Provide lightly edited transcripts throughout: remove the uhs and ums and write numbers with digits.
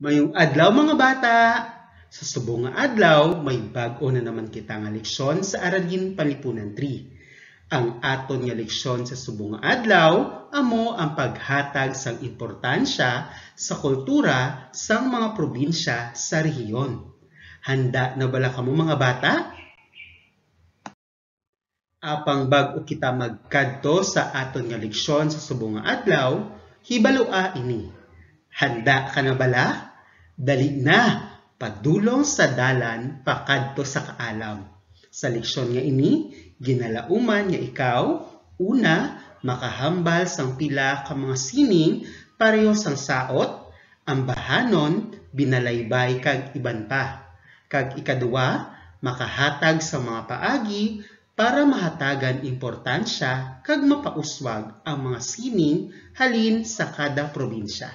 Mayong adlaw mga bata! Sa subong nga adlaw, may bag-o na naman kita nga leksyon sa Aralin Palipunan 3. Ang aton nga leksyon sa subong nga adlaw amo ang paghatag sang importansya sa kultura sang mga probinsya sa rehiyon. Handa na bala kamo mga bata? Apang bag-o kita magkadto sa aton nga leksyon sa subong nga adlaw, hibalua ini. Handa ka na bala? Dali na, padulong sa dalan pakadto sa kaalam. Sa leksyon nga ini, ginalauman nga ikaw, una, makahambal sang pila ka mga sining pareho sang saot, ambahanon, binalaybay kag iban pa. Kag ikaduwa, makahatag sa mga paagi para mahatagan importansya kag mapauswag ang mga sining halin sa kada probinsya.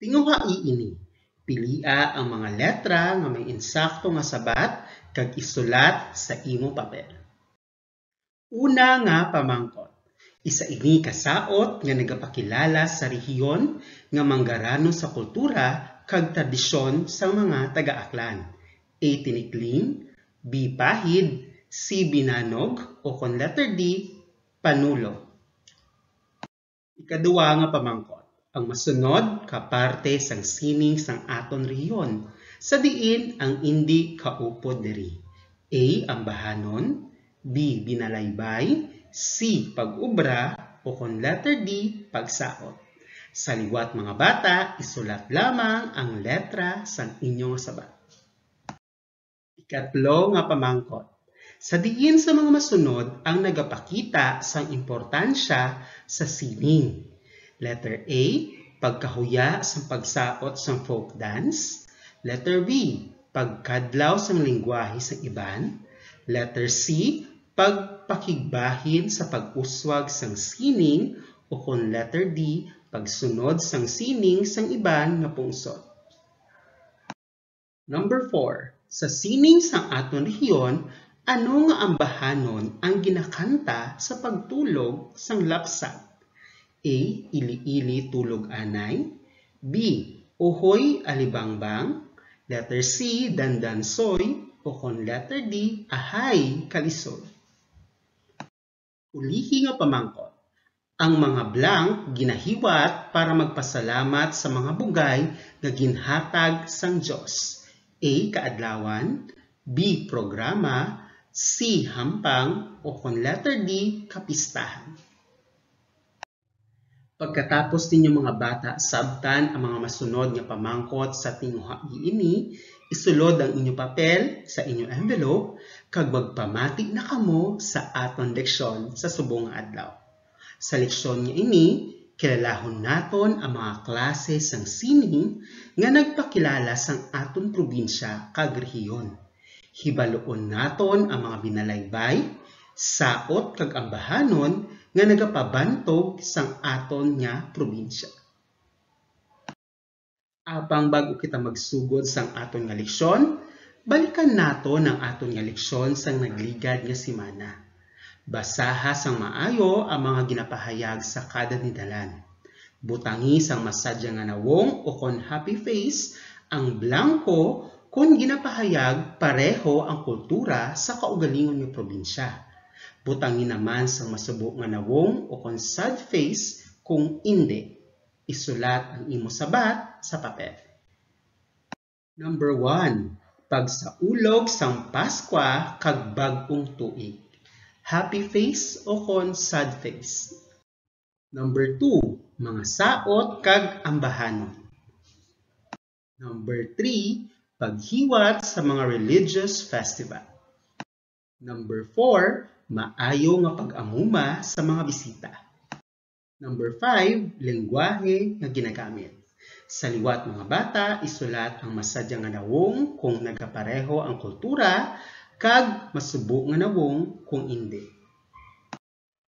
Tinguha ini, pilia ang mga letra nga may insakto nga sabat kag isulat sa imong papel. Una nga pamangkot, isa ini kasaot nga nagapakilala sa rehiyon nga manggarano sa kultura kag tradisyon sa mga taga-aklan. A. Tinikling, B. Pahid, C. Binanog, o kon letter D, Panulo. Ikaduwa nga pamangkot, ang masunod kaparte sang sining sang aton rehiyon, sa diin ang indi kaupod diri. A. Ambahanon, B. Binalaybay, C. Pag-ubra, o kon letter D, Pagsaot. Sa liwat mga bata, isulat lamang ang letra sang inyong sabat. Ikatlo nga pamangkot, sa diin sa mga masunod ang nagapakita sang importansya sa sining. Letter A, pagkahuya sang pagsaot sang folk dance. Letter B, pagkadlaw sang lingwahe sang iban. Letter C, pagpakigbahin sa pag-uswag sang sining, o kon letter D, pagsunod sang sining sang iban nga pungsod. Number 4, sa sining sang aton rehiyon, ano nga ambahanon ang ginakanta sa pagtulog sang lapsag? A. Ili-ili tulog anay. B. Uhoy alibangbang. Letter C. Dandansoy. O kon letter D. Ahay kalisoy. Ulihi nga pamangkot, ang mga blank ginahiwat para magpasalamat sa mga bugay nga ginhatag sang Dios. A. Kaadlawan. B. Programa. C. Hampang. O kon letter D. Kapistahan. Pagkatapos ninyo mga bata sabtan ang mga masunod nga pamangkot sa tinguha ini, isulod ang inyong papel sa inyong envelope kag magpamati na kamo sa aton leksyon sa subong nga adlaw. Sa leksyon nga ini, kilalahon naton ang mga klase sang sining nga nagpakilala sang aton probinsya kag rehiyon. Hibaluon naton ang mga binalaybay, saot kag ambahanon nga nagapabantog sang aton nga probinsya. Apang bago kita magsugod sang aton nga leksyon, balikan naton ang aton nga leksyon sang nagligad nga semana. Basaha sang maayo ang mga ginapahayag sa kada nidalan. Butangi sang masadya nga nawong o kon happy face, ang blanco kung ginapahayag pareho ang kultura sa kaugalingon nga probinsya. Butangin naman sa masubo nga nawong o kon sad face kung hindi. Isulat ang imo sabat sa papel. Number 1, pagsaulog sang Paskwa kag bag-ong tuig. Happy face o kon sad face. Number 2, mga saot kag ambahanon. Number 3, paghiwat sa mga religious festival. Number 4, maayo nga pag-amuma sa mga bisita. Number 5, lengguwahe nga ginagamit. Sa liwat mga bata, isulat ang masadya nga nawong kung nagapareho ang kultura kag masubo nga nawong kung hindi.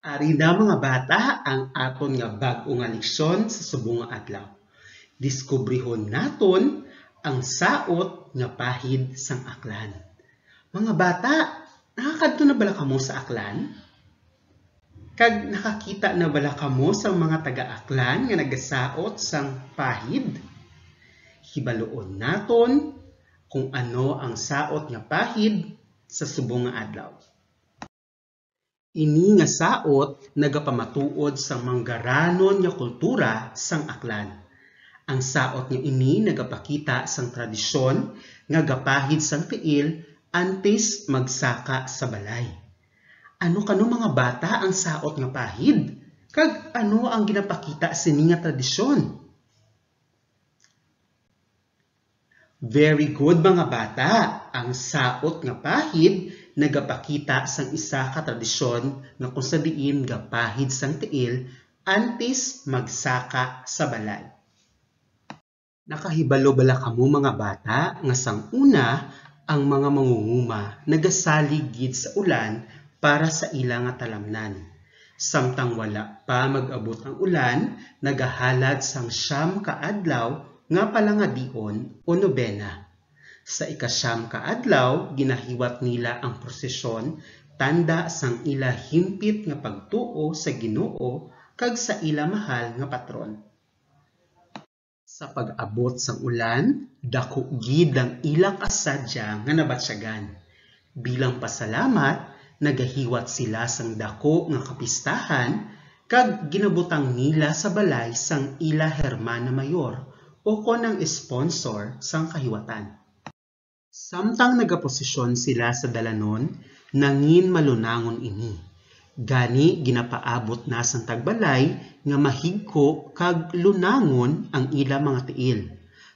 Ari na mga bata ang aton nga bag-o nga leksyon sa subong nga adlaw. Diskubrihon naton ang saot nga pahid sang aklan. Mga bata, nakakadto na bala kamo sa aklan? Kag nakakita na bala kamo sa mga taga-aklan nga nagasaot sang pahid? Hibaloon naton kung ano ang saot nga pahid sa subong nga adlaw. Ini nga saot nagapamatuod sa manggaranon nga kultura sang aklan. Ang saot nga ini nagapakita sang tradisyon nga gapahid sang tiil antes magsaka sa balay. Ano kano mga bata ang saot nga pahid? Kag ano ang ginapakita sini nga tradisyon? Very good mga bata, ang saot nga pahid nagapakita sang isa ka tradisyon nga kung sa diin gapahid sang tiil antes magsaka sa balay. Nakahibalo bala kamo mga bata nga sang una ang mga mangunguma nagasalig gid sa ulan para sa ila nga talamnan. Samtang wala pa mag-abot ang ulan, nagahalad sang 9 ka adlaw nga palangadion o nobena. Sa ika-9 ka adlaw, ginahiwat nila ang prosesyon tanda sang ila himpit nga pagtuo sa Ginoo kag sa ila mahal nga patron. Sa pag-abot sang ulan, dako gid ang ilang kasadya nga nabatsyagan. Bilang pasalamat, nagahiwat sila sang dako nga kapistahan kag ginabutang nila sa balay sang ila hermana mayor o konang sponsor sang kahiwatan. Samtang nagaposisyon sila sa dalanon, nangin malunangon ini. Gani ginapaabot na sang tagbalay nga mahigko kag lunangon ang ila mga tiil.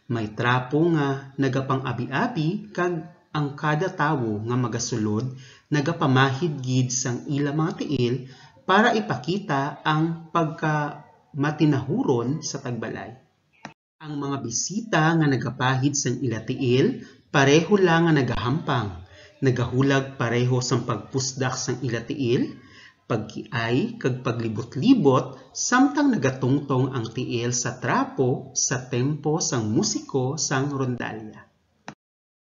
May trapo nga nagapang-abi-abi kag ang kada tawo nga magasulod nagapamahid gid sang ila mga tiil para ipakita ang pagkamatinahuron sa tagbalay. Ang mga bisita nga nagapahid sang ila tiil pareho lang nga nagahampang, nagahulag pareho sang pagpusdak sang ila tiil, pagkiay kag paglibot-libot samtang nagatungtong ang tiil sa trapo sa tempo sang musiko sang rondalya.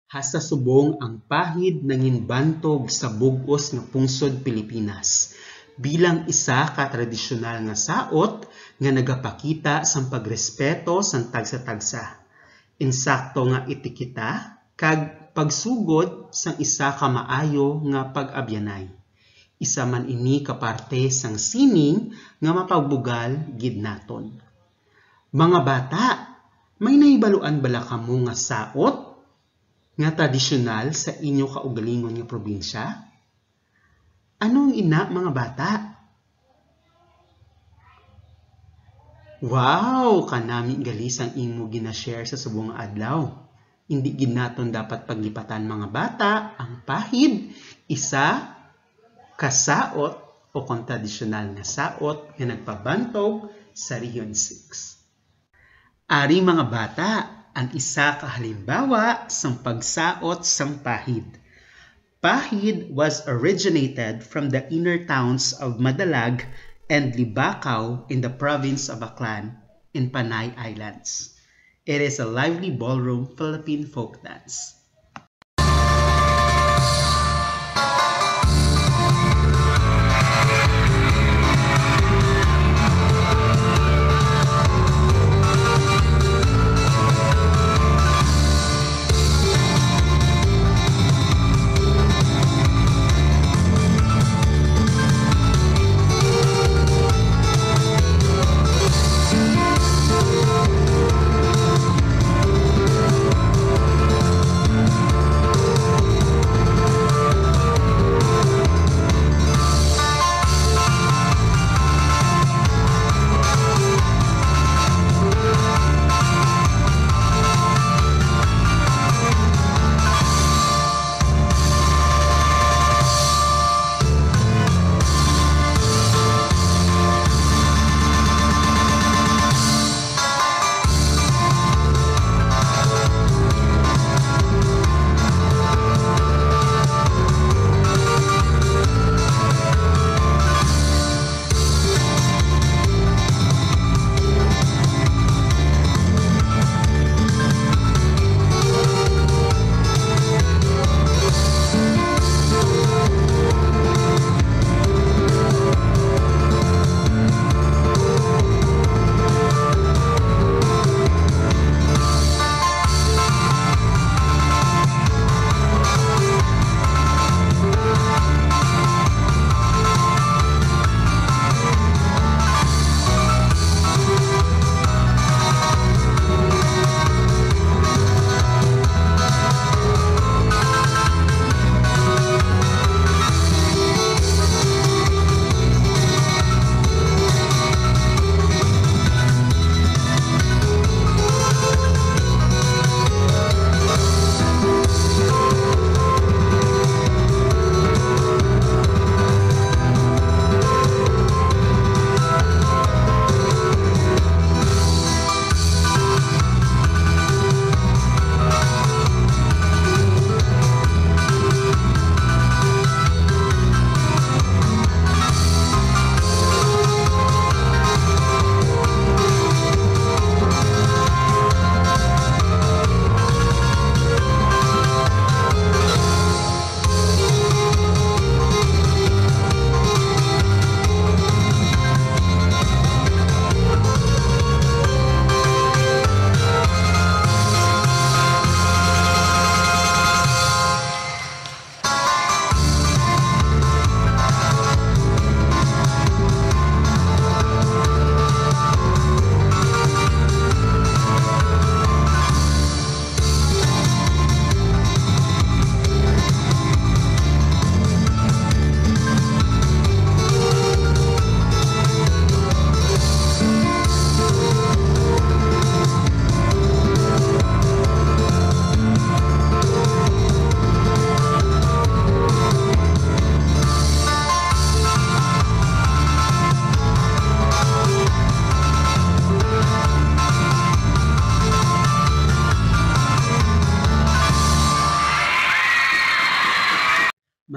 Hasta subong ang pahid nanginbantog sa bug-os nga pungsod Pilipinas bilang isa ka tradisyonal nga saot nga nagapakita sang pagrespeto sang tagsa-tagsa. Insakto nga etiketa kag pagsugod sang isa ka maayo nga pag-abyanay. Isa man ini kaparte sang sining nga mapagbugal gid naton. Mga bata, may nahibaluan bala kamo nga saot nga tradisyonal sa inyo kaugalingon nga probinsya? Anong ina mga bata? Wow, kanami galis ang imo gina-share sa subong adlaw. Hindi gid naton dapat paglipatan mga bata ang pahid, isa kasaot o kontradisyonal nga saot nga nagpabantog sa Region 6. Ari mga bata, ang isa ka halimbawa sang pagsaot sang pahid. Pahid was originated from the inner towns of Madalag and Libacao in the province of Aklan in Panay Islands. It is a lively ballroom Philippine folk dance.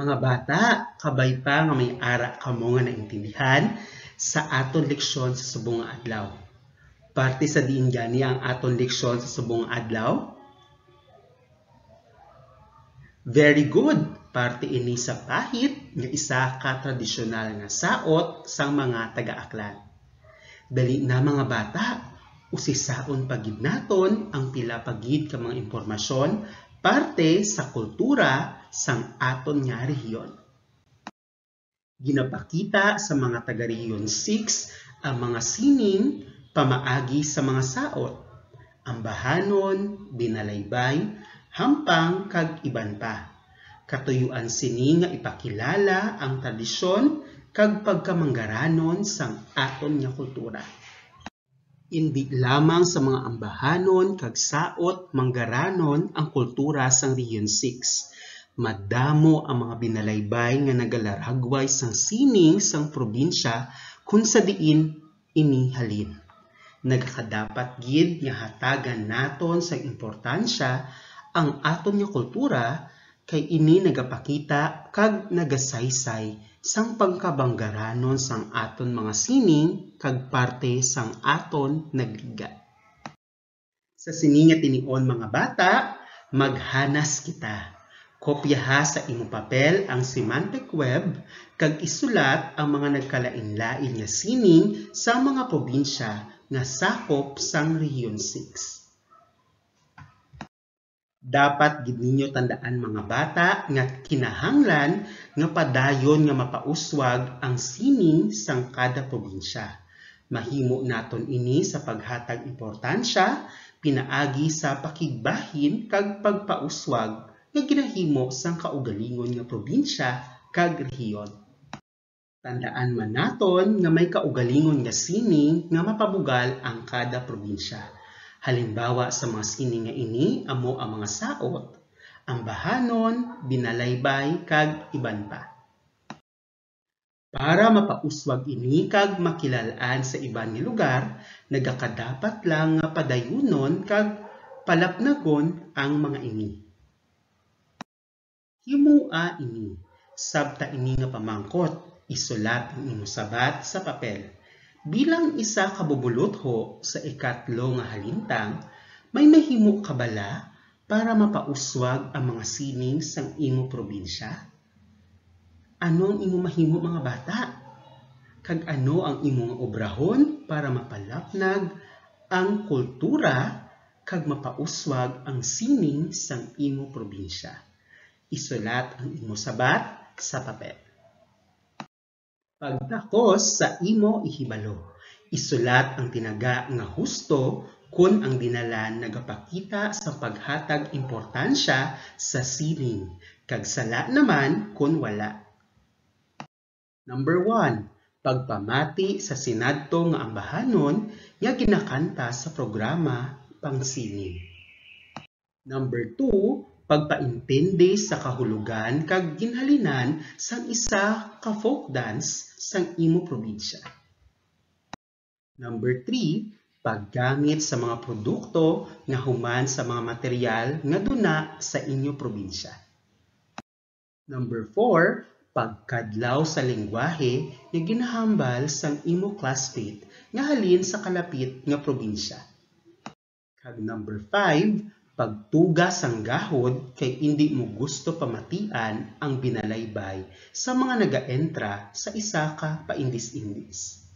Mga bata, kabay pa nga may ara kamo nga naintindihan sa aton leksyon sa subong nga adlaw. Parte sa diin gani ang aton leksyon sa subong nga adlaw? Very good! Parte ini sa pahit nga isa ka tradisyonal nga saot sang mga taga-aklan. Dali na mga bata, usisaon pagid naton ang pila pagid ka mga impormasyon parte sa kultura sang aton nga rehiyon. Ginapakita sa mga taga-rehiyon 6 ang mga sining pamaagi sa mga saot, ambahanon, binalaybay, hampang kag iban pa. Katuyuan sini nga ipakilala ang tradisyon kag pagkamanggaranon sang aton nga kultura. Hindi lamang sa mga ambahanon kag saot manggaranon ang kultura sang Rehiyon 6. Madamo ang mga binalaybay nga nagalaragway sang sining sang probinsya kung sa diin ini halin. Nagakadapat gid nga hatagan naton sa importansya ang aton nga kultura kay ini nagapakita kag nagasaysay sang pagkabanggaranon sang aton mga sining kag parte sang aton nagliga. Sa sining nga tinion mga bata, maghanas kita. Kopyaha sa imong papel ang semantic web kag isulat ang mga nagkalain-lain nga sining sa mga probinsya nga sakop sang Rehiyon 6. Dapat gid ninyo tandaan mga bata nga kinahanglan nga padayon nga mapauswag ang sining sang kada probinsya. Mahimo naton ini sa paghatag importansya pinaagi sa pakigbahin kag pagpauswag nga ginahimo sang kaugalingon nga probinsya kag rehiyon. Tandaan man naton nga may kaugalingon nga sining nga mapabugal ang kada probinsya. Halimbawa sa mga sining nga ini amo ang mga saot, ambahanon, binalaybay kag iban pa. Para mapauswag ini kag makilalaan sa iban nga lugar, nagakadapat lang nga padayunon kag palapnagon ang mga ini. Himua ini, sabta ini nga pamangkot, isulat ang imong sabat sa papel. Bilang isa ka bubulotho sa ikatlo nga halintang, may mahimo ka bala para mapauswag ang mga sining sang imo probinsya? Ano ang imo mahimo mga bata? Kag ano ang imong obrahon para mapalapnag ang kultura kag mapauswag ang sining sang imo probinsya? Isulat ang imo sabat sa papel. Pagtakos sa imo ihibalo, isulat ang tinaga nga husto kun ang dinalan nagapakita sa paghatag importansya sa sining, kag sala naman kun wala. Number 1. Pagpamati sa sinadto nga ambahanon nga ginakanta sa programa pangsining. Number 2. Pagpaintindi sa kahulugan kag ginhalinan sang isa ka folk dance sang imo probinsya. Number 3, paggamit sa mga produkto nga human sa mga material nga duna sa inyo probinsya. Number 4, pagkadlaw sa lengguwahe nga ginahambal sang imo classmate nga halin sa kalapit nga probinsya. Kag number 5, pagtuga sang gahod kay hindi mo gusto pamatian ang binalaybay sa mga naga-entra sa isa ka paindis-indis.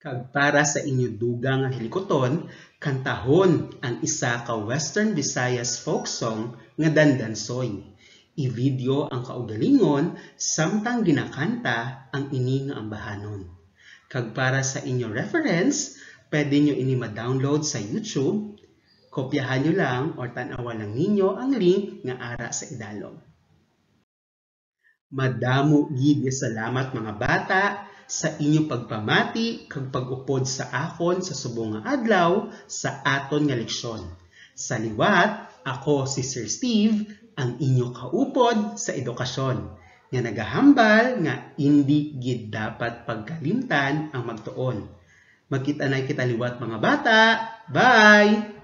Kag para sa inyo duga nga hilikoton, kantahon ang isa ka Western Visayas folk song nga Dandansoy. I-video ang kaugalingon samtang ginakanta ang ini nga ambahanon. Kag para sa inyo reference, pwede nyo ini ma-download sa YouTube. Kopyahan nyo lang o tanawan lang ninyo ang link nga ara sa idalom. Madamo gid nga salamat mga bata sa inyong pagpamati kag pag-upod sa akon sa subong nga adlaw sa aton nga leksyon. Sa liwat, ako si Sir Steve, ang inyo kaupod sa edukasyon, nga nagahambal nga hindi gid dapat pagkalimtan ang magtuon. Magkita na kita liwat mga bata. Bye!